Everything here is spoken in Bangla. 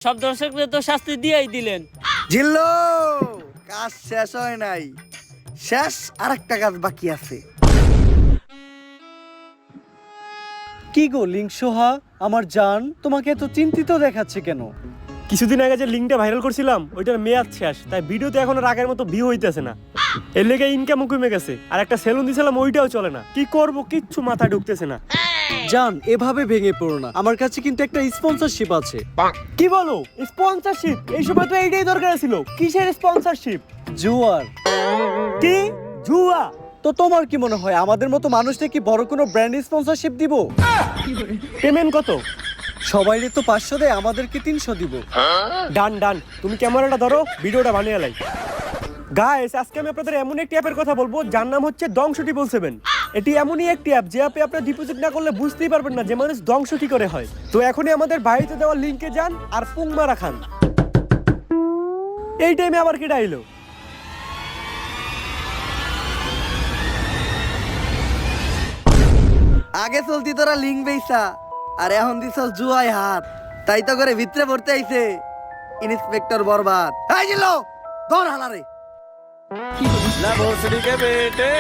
সব দর্শকদের তো শাস্তি দিয়েই দিলেন। জিল্লো, কাজ শেষ হয় নাই, শেষ আরেকটা কাজ বাকি আছে। কি গো লিংসোহা, আমার জান, তোমাকে এত চিন্তিত দেখাচ্ছে কেন? কিছুদিন আগে যে লিঙ্কটা ভাইরাল করছিলাম ওইটার মেয়াদ শেষ, তাই ভিডিওতে এখন আর আগের মতো ভিউ হইতেছে না। এর লেগে ইনকামও কমে গেছে, আর একটা সেলুন দিয়েছিলাম ওইটাও চলে না। কি করব কিচ্ছু মাথায় ঢুকতেছে না। জান, এভাবে ভেঙে পড়ো না, আমার কাছে কিন্তু একটা স্পন্সরশিপ আছে। কি বলো স্পন্সরশিপ? এই সময় তো এইটাই দরকার ছিল। কিসের স্পন্সরশিপ? জুয়ার। কি জুয়া? তো তোমার কি মনে হয় আমাদের মতো মানুষকে কি বড় কোনো ব্র্যান্ড স্পন্সরশিপ দিব? পেমেন্ট কত? সবাইরে তো 500 দেয়, আমাদেরকে 300 দিব। ডান ডান, তুমি ক্যামেরাটা ধরো, ভিডিওটা বানিয়ে লাই। গাইস, আজকে আমি আপনাদের এমন একটি অ্যাপের কথা বলবো যার নাম হচ্ছে দংশ 777। এটি এমনই একটি অ্যাপ যে অ্যাপে আপনারা ডিপোজিট না করলে বুঝতেই পারবেন না যে মানুষ ধ্বংস কি করে হয়। তো এখনই আমাদের বাড়িতে দেওয়া লিংকে যান আর পুং মারা খান। এই টাইমে আবার কি ডাইলো? আগে চলতি তোরা লিঙ্ক বেইসা, আর এখন দিছ জুয়ায় হাত, তাই তো করে ভিতরে পড়তে আইছে ইন্সপেক্টর বরবাদ। এই জিল্লো, ধর হালারে। ना भोसड़ी के बेटे